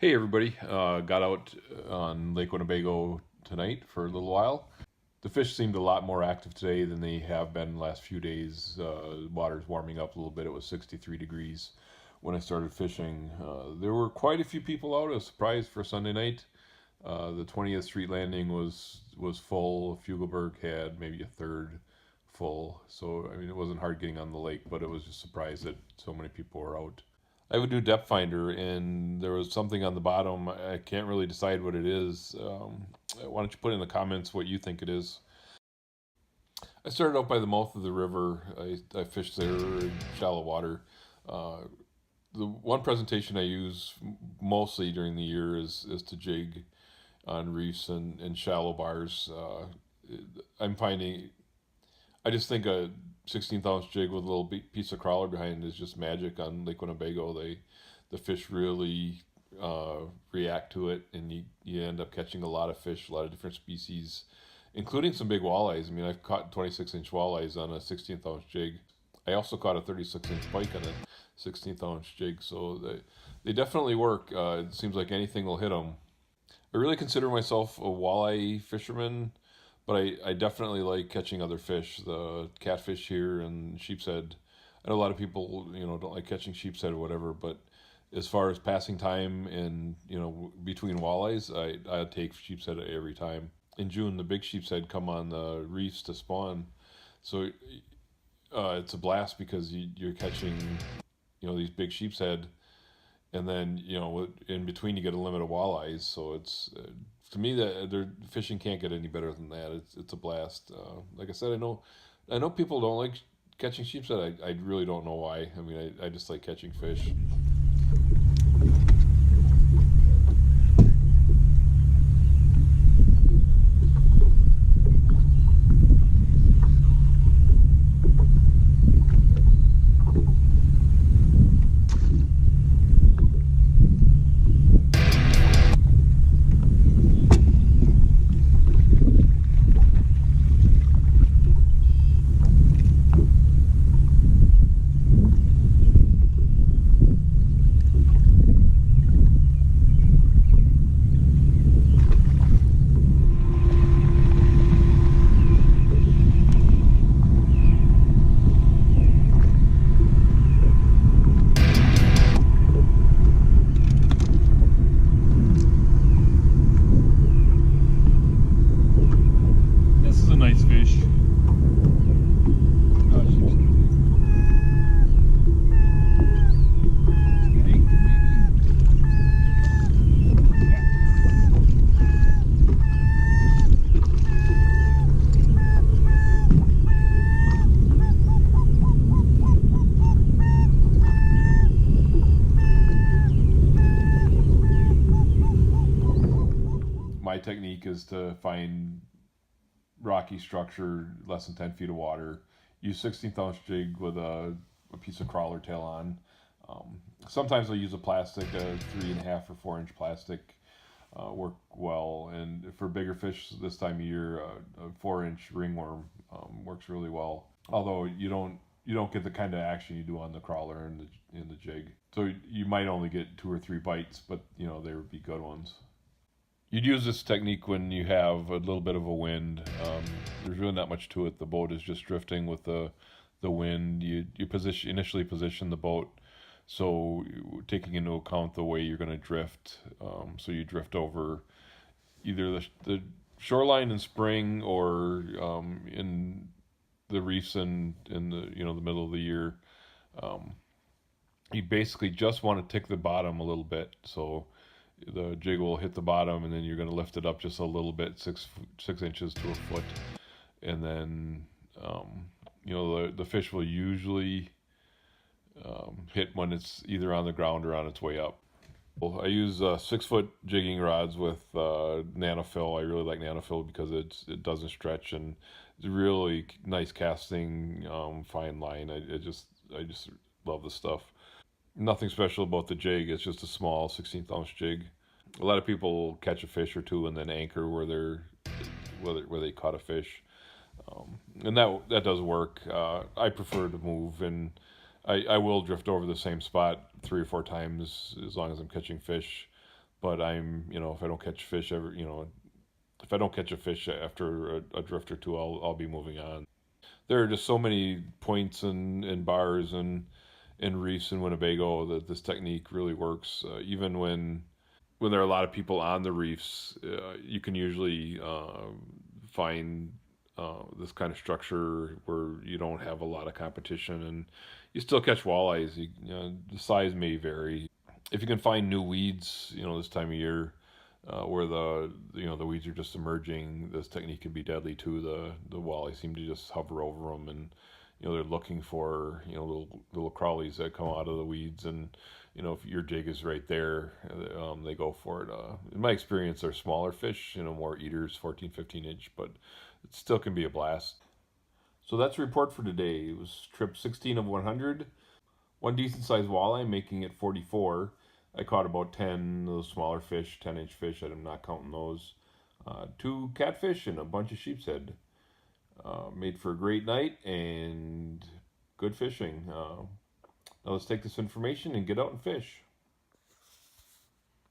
Hey everybody, got out on Lake Winnebago tonight for a little while. The fish seemed a lot more active today than they have been the last few days. The water's warming up a little bit. It was 63 degrees when I started fishing. There were quite a few people out. I was surprised for Sunday night. The 20th Street Landing was full. Fugelberg had maybe a third full. So I mean, it wasn't hard getting on the lake, but it was just surprised that so many people were out. I have a new depth finder, and there was something on the bottom. I can't really decide what it is. Why don't you put in the comments what you think it is? I started out by the mouth of the river. I fished there in shallow water. Uh, the one presentation I use mostly during the year is to jig on reefs and shallow bars. I'm finding I just think a 16th ounce jig with a little piece of crawler behind is just magic on Lake Winnebago. The fish really react to it, and you end up catching a lot of fish, a lot of different species, including some big walleyes. I mean, I've caught 26-inch walleyes on a 16th ounce jig. I also caught a 36-inch pike on a 16th ounce jig, so they definitely work. It seems like anything will hit them. I really consider myself a walleye fisherman, but I definitely like catching other fish. The catfish here and sheepshead. I know a lot of people, don't like catching sheepshead or whatever, but as far as passing time and, between walleyes, I take sheepshead every time. In June, the big sheepshead come on the reefs to spawn. So it's a blast because you're catching, these big sheepshead, and then in between you get a limit of walleyes. So it's to me that their fishing can't get any better than that. It's a blast. Like I said, I know people don't like catching sheepshead. I really don't know why. I mean, I just like catching fish. This is a nice fish. My technique is to find rocky structure, less than 10 feet of water. Use 16th ounce jig with a piece of crawler tail on. Sometimes I'll use a plastic, a 3.5 or 4-inch plastic, work well. And for bigger fish this time of year, a 4-inch ringworm works really well. Although you don't get the kind of action you do on the crawler and the jig. So you might only get 2 or 3 bites, but they would be good ones. You'd use this technique when you have a little bit of a wind. There's really not much to it. The boat is just drifting with the wind. You initially position the boat, so taking into account the way you're going to drift. So you drift over either the shoreline in spring or in the reefs in the middle of the year. Um, you basically just want to tick the bottom a little bit, so the jig will hit the bottom, and then you're going to lift it up just a little bit, 6 inches to a foot, and then the fish will usually hit when it's either on the ground or on its way up. Well, I use 6-foot jigging rods with nanofill. I really like nanofill because it doesn't stretch, and it's really nice casting, fine line. I just love the stuff. Nothing special about the jig. It's just a small 16th ounce jig. A lot of people catch a fish or two and then anchor where they caught a fish, and that does work. I prefer to move, and I will drift over the same spot 3 or 4 times as long as I'm catching fish. But I'm, if I don't catch fish ever, if I don't catch a fish after a drift or two, I'll be moving on. There are just so many points and bars and reefs in Winnebago that this technique really works. Even when there are a lot of people on the reefs, you can usually find this kind of structure where you don't have a lot of competition and you still catch walleyes. The size may vary. If you can find new weeds, this time of year, where the weeds are just emerging, this technique can be deadly too. The walleye seem to just hover over them, and they're looking for little crawlies that come out of the weeds, and if your jig is right there, they go for it. In my experience, they're smaller fish, more eaters, 14, 15 inch, but it still can be a blast. So that's a report for today. It was trip 16 of 100. One decent sized walleye, making it 44. I caught about 10 of those smaller fish, 10-inch fish. I'm not counting those. Two catfish and a bunch of sheep's head. Made for a great night and good fishing. Now let's take this information and get out and fish.